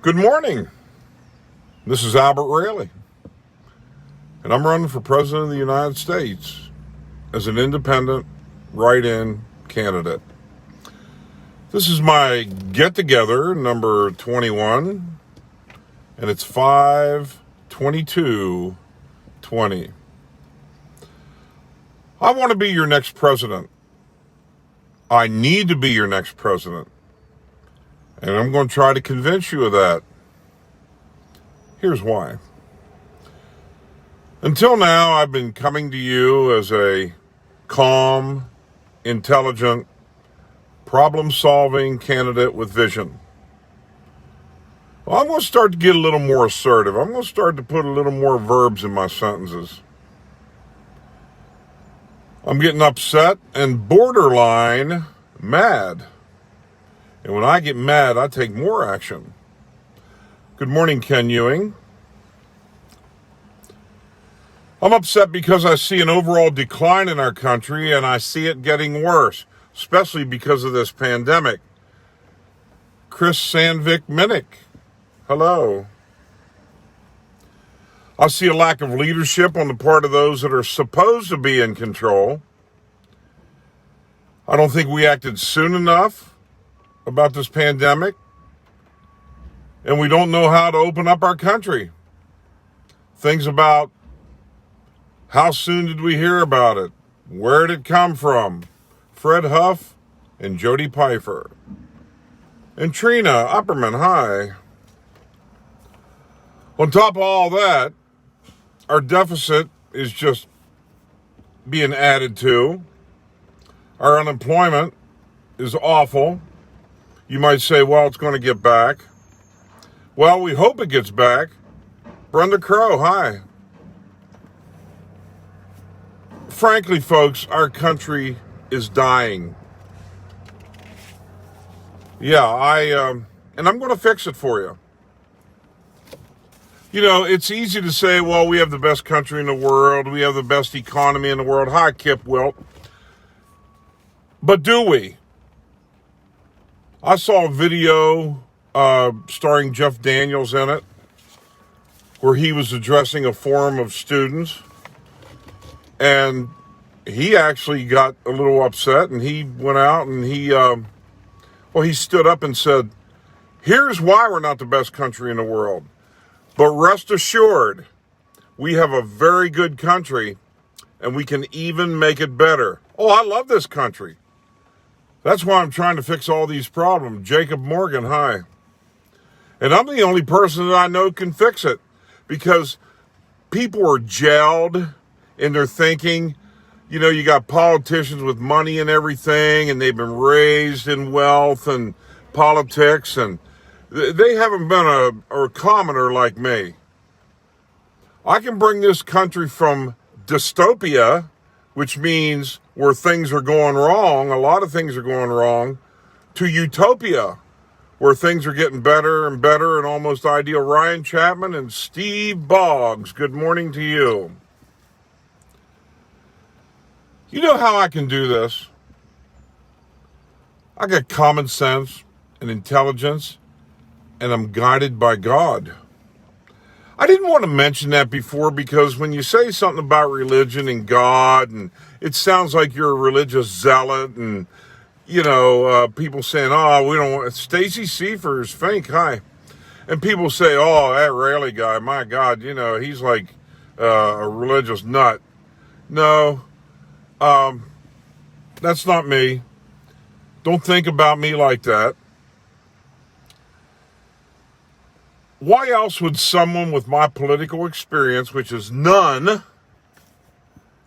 Good morning. This is Albert Raley, and I'm running for President of the United States as an independent, write-in candidate. This is my get-together number 21, and it's 5/22/20. I want to be your next president. I need to be your next president. And I'm going to try to convince you of that. Here's why. Until now, I've been coming to you as a calm, intelligent, problem-solving candidate with vision. Well, I'm going to start to get a little more assertive. I'm going to start to put a little more verbs in my sentences. I'm getting upset and borderline mad. And when I get mad, I take more action. Good morning, Ken Ewing. I'm upset because I see an overall decline in our country, and I see it getting worse, especially because of this pandemic. Chris Sandvik Minnick, hello. I see a lack of leadership on the part of those that are supposed to be in control. I don't think we acted soon enough about this pandemic, and we don't know how to open up our country. Things about how soon did we hear about it? Where did it come from? Fred Huff and Jody Pfeiffer. And Trina Upperman, hi. On top of all that, our deficit is just being added to. Our unemployment is awful. You might say, well, it's going to get back. Well, we hope it gets back. Brenda Crow, hi. Frankly, folks, our country is dying. Yeah, and I'm going to fix it for you. You know, it's easy to say, well, we have the best country in the world. We have the best economy in the world. Hi, Kip Wilt. But do we? I saw a video starring Jeff Daniels in it, where he was addressing a forum of students, and he actually got a little upset, and he went out and he stood up and said, here's why we're not the best country in the world, but rest assured, we have a very good country, and we can even make it better. Oh, I love this country. That's why I'm trying to fix all these problems. Jacob Morgan, hi. And I'm the only person that I know can fix it, because people are gelled in their thinking. You know, you got politicians with money and everything, and they've been raised in wealth and politics, and they haven't been a commoner like me. I can bring this country from dystopia, which means where things are going wrong, a lot of things are going wrong, to utopia, where things are getting better and better and almost ideal. Ryan Chapman and Steve Boggs, good morning to you. You know how I can do this? I got common sense and intelligence, and I'm guided by God. I didn't want to mention that before, because when you say something about religion and God, and it sounds like you're a religious zealot, and you know, people saying, oh, we don't want, Stacy Seifers, Fink, hi. And people say, oh, that Raley guy, my God, you know, he's like a religious nut. No, that's not me. Don't think about me like that. Why else would someone with my political experience, which is none,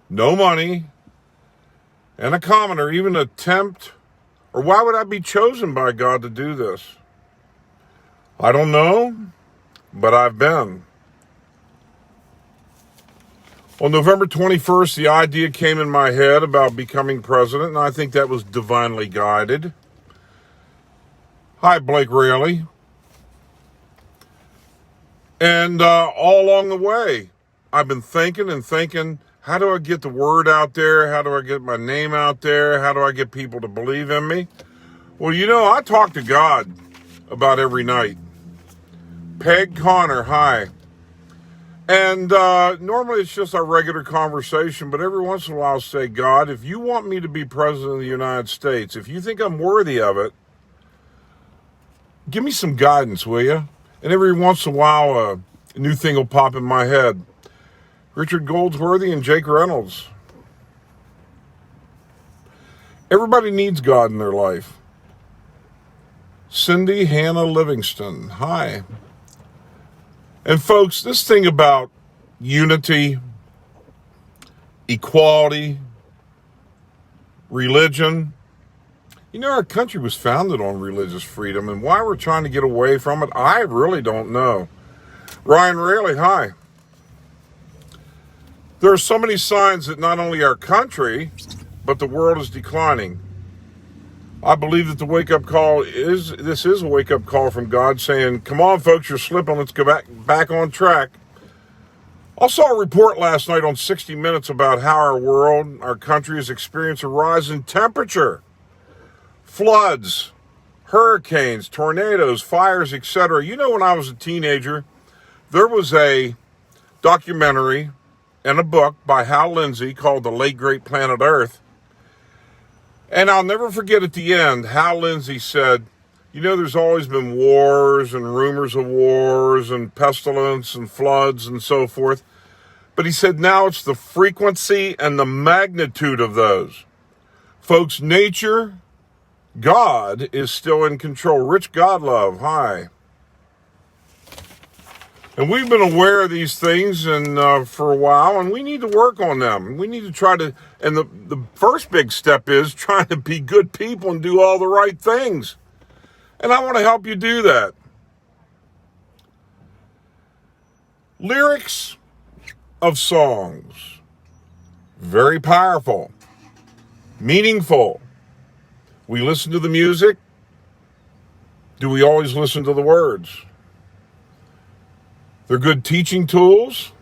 no money, and a commoner, even attempt, or why would I be chosen by God to do this? I don't know, but I've been. On November 21st, the idea came in my head about becoming president, and I think that was divinely guided. Hi, Blake Raley. And all along the way, I've been thinking, how do I get the word out there? How do I get my name out there? How do I get people to believe in me? Well, you know, I talk to God about every night. Peg Connor, hi. And normally it's just our regular conversation, but every once in a while I'll say, God, if you want me to be president of the United States, if you think I'm worthy of it, give me some guidance, will you? And every once in a while a new thing will pop in my head. Richard Goldsworthy and Jake Reynolds. Everybody needs God in their life. Cindy Hannah Livingston, hi. And folks, this thing about unity, equality, religion, our country was founded on religious freedom, and why we're trying to get away from it, I really don't know. Ryan Raley, hi. There are so many signs that not only our country, but the world is declining. I believe that the wake-up call is a wake-up call from God saying, come on, folks, you're slipping. Let's go back on track. I saw a report last night on 60 Minutes about how our world, our country, has experienced a rise in temperature, floods, hurricanes, tornadoes, fires, etc. When I was a teenager, there was a documentary and a book by Hal Lindsey called The Late Great Planet Earth. And I'll never forget at the end, Hal Lindsey said, there's always been wars and rumors of wars and pestilence and floods and so forth. But he said, now it's the frequency and the magnitude of those. Folks, nature, God is still in control. Rich Godlove, hi. And we've been aware of these things and for a while, and we need to work on them. We need to try to, and the first big step is trying to be good people and do all the right things. And I want to help you do that. Lyrics of songs, very powerful, meaningful. We listen to the music. Do we always listen to the words? They're good teaching tools,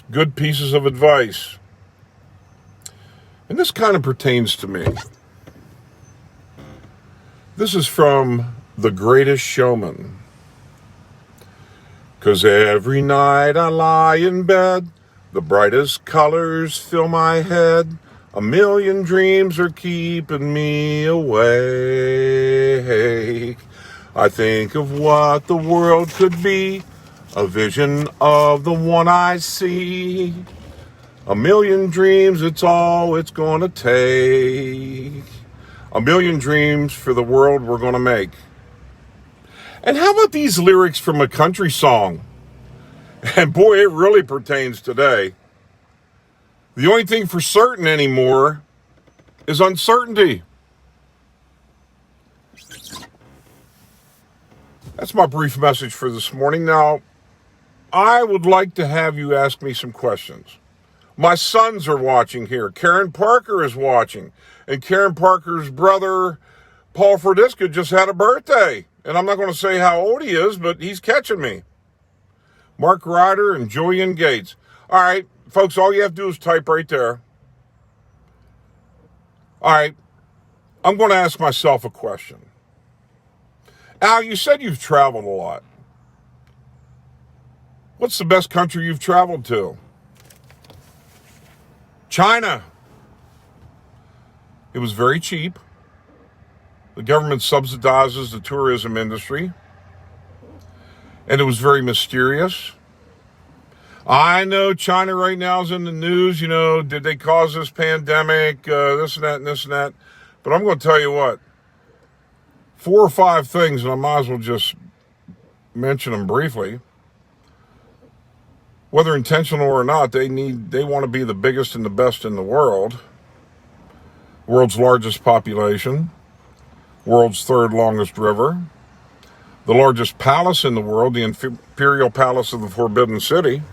good pieces of advice. And this kind of pertains to me. This is from The Greatest Showman. 'Cause every night I lie in bed, the brightest colors fill my head. A million dreams are keeping me awake. I think of what the world could be, a vision of the one I see. A million dreams, it's all it's gonna take. A million dreams for the world we're gonna make. And how about these lyrics from a country song? And boy, it really pertains today. The only thing for certain anymore is uncertainty. That's my brief message for this morning. Now, I would like to have you ask me some questions. My sons are watching here. Karen Parker is watching. And Karen Parker's brother, Paul Ferdiska, just had a birthday. And I'm not going to say how old he is, but he's catching me. Mark Ryder and Julian Gates. All right, folks, all you have to do is type right there. All right, I'm going to ask myself a question. Al, you said you've traveled a lot. What's the best country you've traveled to? China. It was very cheap. The government subsidizes the tourism industry. And it was very mysterious. I know China right now is in the news. Did they cause this pandemic? This and that and this and that. But I'm going to tell you what. 4 or 5 things, and I might as well just mention them briefly. Whether intentional or not, they want to be the biggest and the best in the world. World's largest population. World's 3rd longest river. The largest palace in the world, the Imperial Palace of the Forbidden City.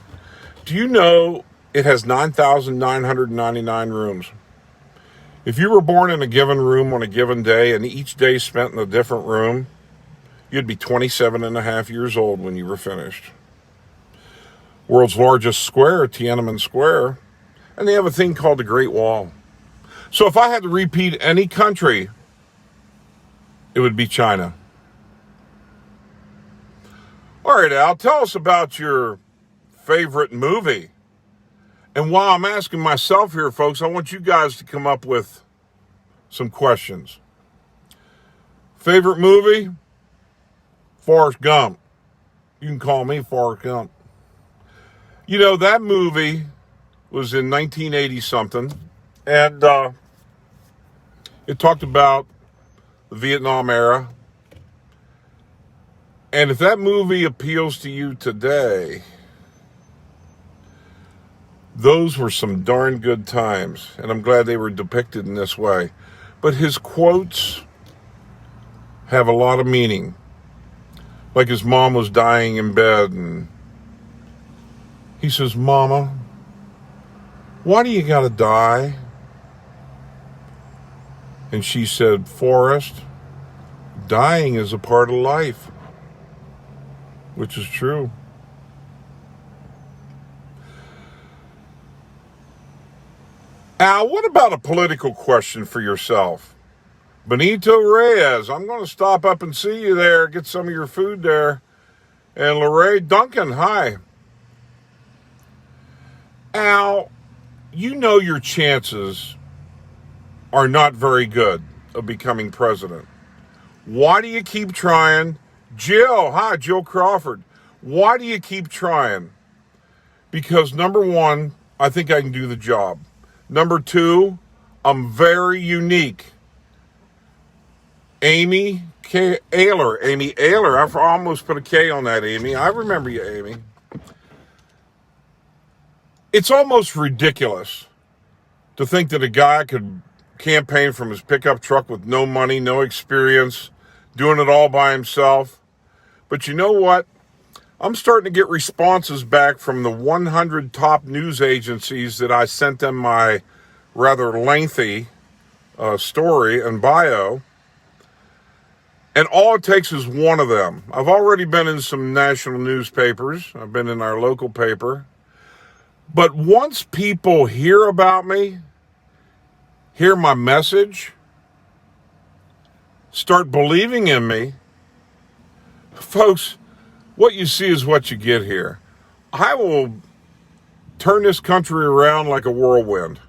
Do you know it has 9,999 rooms? If you were born in a given room on a given day and each day spent in a different room, you'd be 27 and a half years old when you were finished. World's largest square, Tiananmen Square, and they have a thing called the Great Wall. So if I had to repeat any country, it would be China. All All right, Al, tell us about your favorite movie. And while I'm asking myself here, folks, I want you guys to come up with some questions. Favorite movie? Forrest Gump. You can call me Forrest Gump. You know, that movie was in 1980-something, and it talked about the Vietnam era. And if that movie appeals to you today, those were some darn good times, and I'm glad they were depicted in this way. But his quotes have a lot of meaning. Like his mom was dying in bed, and he says, "Mama, why do you gotta die?" And she said, "Forrest, dying is a part of life," which is true. Al, what about a political question for yourself? Benito Reyes, I'm going to stop up and see you there, get some of your food there. And Lorraine Duncan, hi. Al, you know your chances are not very good of becoming president. Why do you keep trying? Jill, hi, Jill Crawford. Why do you keep trying? Because number one, I think I can do the job. Number two, I'm very unique. Amy Ayler, I almost put a K on that, Amy. I remember you, Amy. It's almost ridiculous to think that a guy could campaign from his pickup truck with no money, no experience, doing it all by himself. But you know what? I'm starting to get responses back from the 100 top news agencies that I sent them my rather lengthy story and bio. And all it takes is one of them. I've already been in some national newspapers. I've been in our local paper. But once people hear about me, hear my message, start believing in me, folks, what you see is what you get here. I will turn this country around like a whirlwind.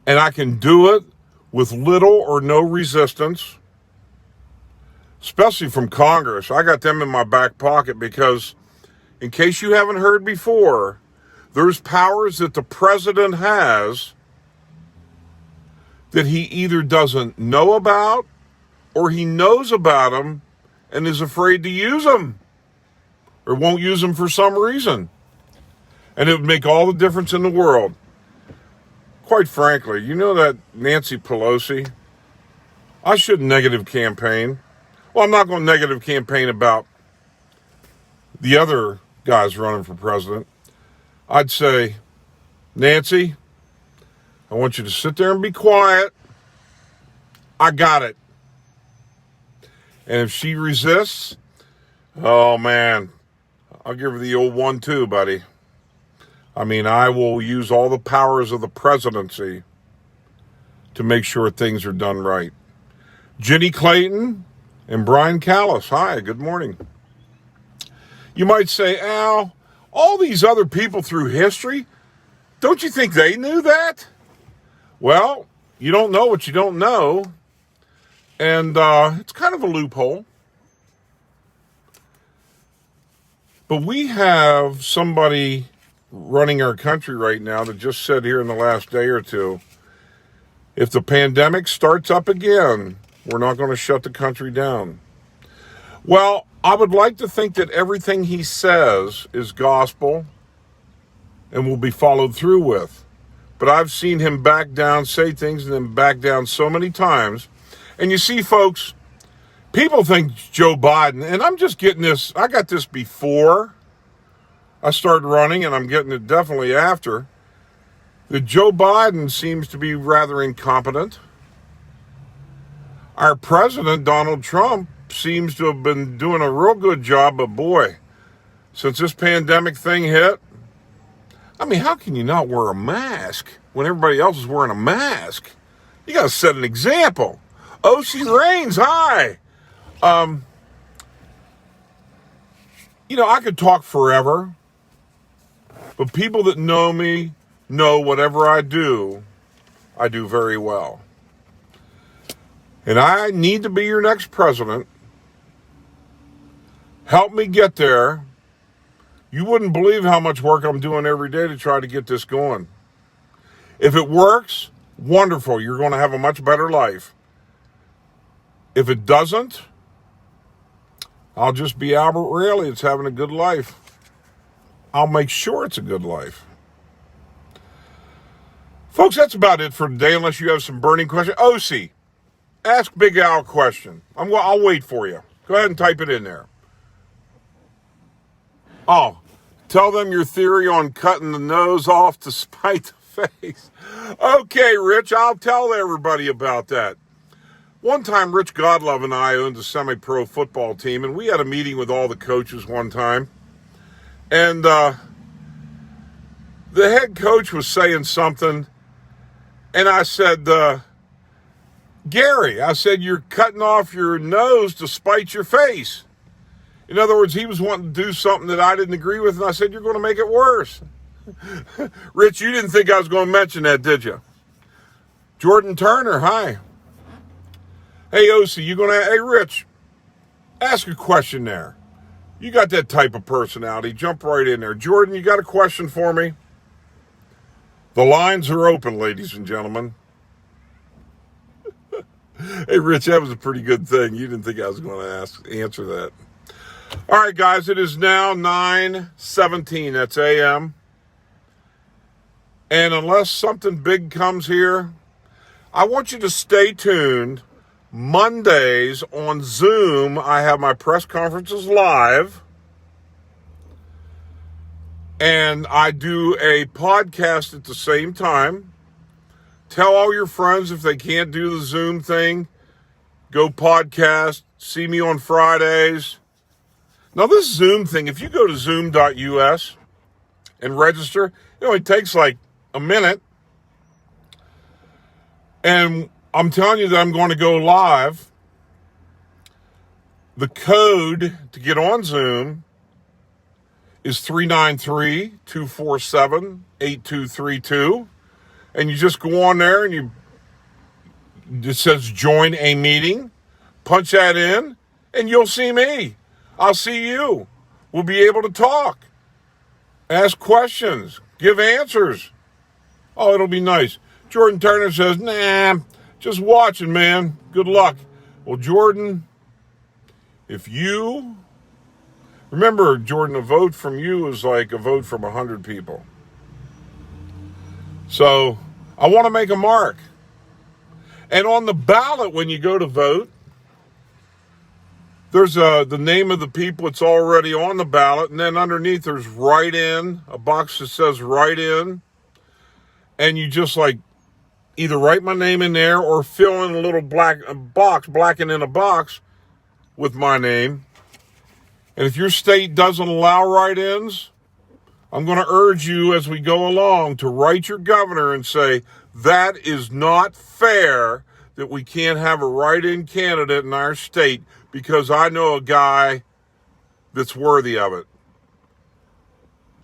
And I can do it with little or no resistance, especially from Congress. I got them in my back pocket because, in case you haven't heard before, there's powers that the president has that he either doesn't know about or he knows about them and is afraid to use them or won't use them for some reason. And it would make all the difference in the world. Quite frankly, you know that Nancy Pelosi? I should negative campaign. Well, I'm not going to negative campaign about the other guys running for president. I'd say, Nancy, I want you to sit there and be quiet. I got it. And if she resists, oh man, I'll give her the old 1-2, buddy. I mean, I will use all the powers of the presidency to make sure things are done right. Jenny Clayton and Brian Callis, hi, good morning. You might say, Al, all these other people through history, don't you think they knew that? Well, you don't know what you don't know, and it's kind of a loophole. But we have somebody running our country right now that just said here in the last day or two, if the pandemic starts up again, we're not going to shut the country down. Well, I would like to think that everything he says is gospel and will be followed through with. But I've seen him back down, say things, and then back down so many times. And you see, folks, people think Joe Biden, and I'm just getting this, I got this before I started running, and I'm getting it definitely after, that Joe Biden seems to be rather incompetent. Our president, Donald Trump, seems to have been doing a real good job, but boy, since this pandemic thing hit, I mean, how can you not wear a mask when everybody else is wearing a mask? You got to set an example. O.C. Raines, hi. I could talk forever, but people that know me know whatever I do very well. And I need to be your next president. Help me get there. You wouldn't believe how much work I'm doing every day to try to get this going. If it works, wonderful. You're going to have a much better life. If it doesn't, I'll just be Albert Raley. It's having a good life. I'll make sure it's a good life. Folks, that's about it for today, unless you have some burning questions. OC, ask Big Al a question. I'll wait for you. Go ahead and type it in there. Oh, tell them your theory on cutting the nose off to spite the face. Okay, Rich, I'll tell everybody about that. One time, Rich Godlove and I owned a semi-pro football team, and we had a meeting with all the coaches one time. And the head coach was saying something, and I said, Gary, I said, you're cutting off your nose to spite your face. In other words, he was wanting to do something that I didn't agree with, and I said, you're going to make it worse. Rich, you didn't think I was going to mention that, did you? Jordan Turner, hi. Hey, OC, hey, Rich, ask a question there. You got that type of personality. Jump right in there. Jordan, you got a question for me? The lines are open, ladies and gentlemen. Hey, Rich, that was a pretty good thing. You didn't think I was going to answer that. All right, guys, it is now 9:17. That's a.m. And unless something big comes here, I want you to stay tuned. Mondays on Zoom, I have my press conferences live. And I do a podcast at the same time. Tell all your friends if they can't do the Zoom thing, go podcast, see me on Fridays. Now this Zoom thing, if you go to zoom.us and register, it only takes like a minute. And I'm telling you that I'm going to go live. The code to get on Zoom is 393-247-8232. And you just go on there and it says join a meeting. Punch that in and you'll see me. I'll see you. We'll be able to talk, ask questions, give answers. Oh, it'll be nice. Jordan Turner says, nah, just watching, man. Good luck. Well, Jordan, remember, Jordan, a vote from you is like a vote from 100 people. So I want to make a mark. And on the ballot, when you go to vote, there's the name of the people that's already on the ballot. And then underneath, there's write in, a box that says write in. And you just either write my name in there or fill in a little blacken in a box with my name. And if your state doesn't allow write-ins, I'm going to urge you as we go along to write your governor and say, that is not fair that we can't have a write-in candidate in our state because I know a guy that's worthy of it.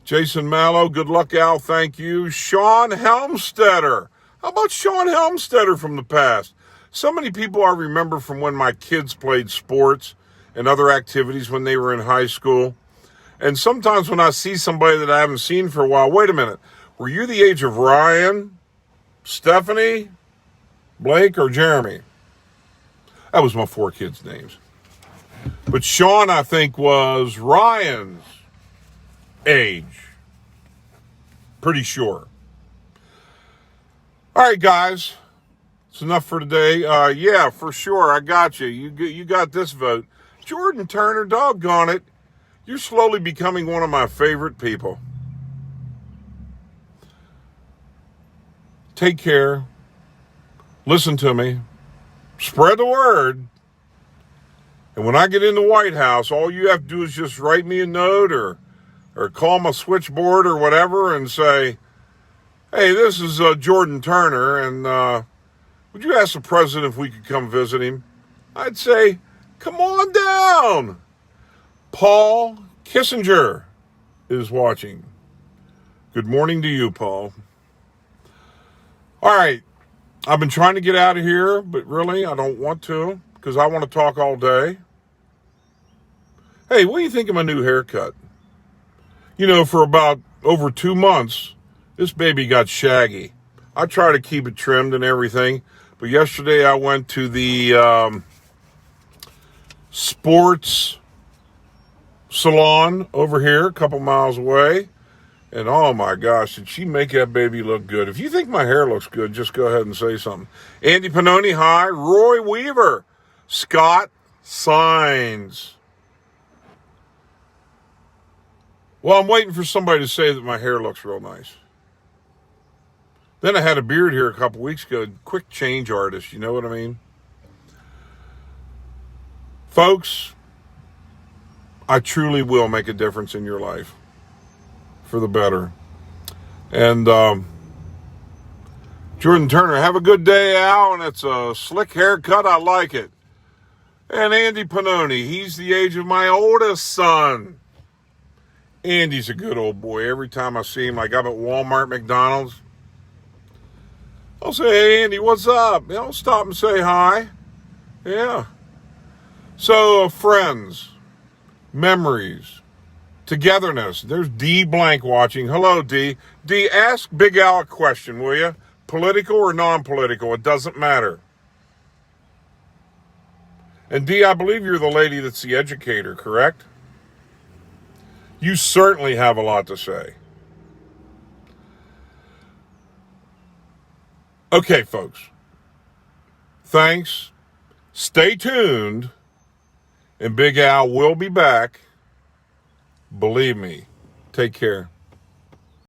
Jason Mallow, good luck, Al. Thank you. Sean Helmstetter. How about Sean Helmstetter from the past? So many people I remember from when my kids played sports and other activities when they were in high school. And sometimes when I see somebody that I haven't seen for a while, wait a minute, were you the age of Ryan, Stephanie, Blake, or Jeremy? That was my 4 kids' names. But Sean, I think, was Ryan's age. Pretty sure. All right, guys. It's enough for today. Yeah, for sure. I got you. You got this vote. Jordan Turner, doggone it. You're slowly becoming one of my favorite people. Take care. Listen to me. Spread the word. And when I get in the White House, all you have to do is just write me a note or call my switchboard or whatever and say, hey, this is Jordan Turner, and would you ask the president if we could come visit him? I'd say, come on down. Paul Kissinger is watching. Good morning to you, Paul. All right. I've been trying to get out of here, but really, I don't want to because I want to talk all day. Hey, what do you think of my new haircut? You know, for about over 2 months, this baby got shaggy. I try to keep it trimmed and everything, but yesterday I went to the sports salon over here, a couple miles away, and oh my gosh, did she make that baby look good. If you think my hair looks good, just go ahead and say something. Andy Pannoni, hi. Roy Weaver. Scott Signs. Well, I'm waiting for somebody to say that my hair looks real nice. Then I had a beard here a couple weeks ago. Quick change artist, you know what I mean? Folks, I truly will make a difference in your life for the better. And Jordan Turner, have a good day, Al, and it's a slick haircut. I like it. And Andy Pannoni, he's the age of my oldest son. Andy's a good old boy. Every time I see him, like I'm at Walmart, McDonald's, I'll say, hey, Andy, what's up? I'll stop and say hi. Yeah. So, friends, memories, togetherness. There's D blank watching. Hello, D. D, ask Big Al a question, will you? Political or non-political, it doesn't matter. And D, I believe you're the lady that's the educator, correct? You certainly have a lot to say. Okay, folks. Thanks. Stay tuned. And Big Al will be back. Believe me. Take care.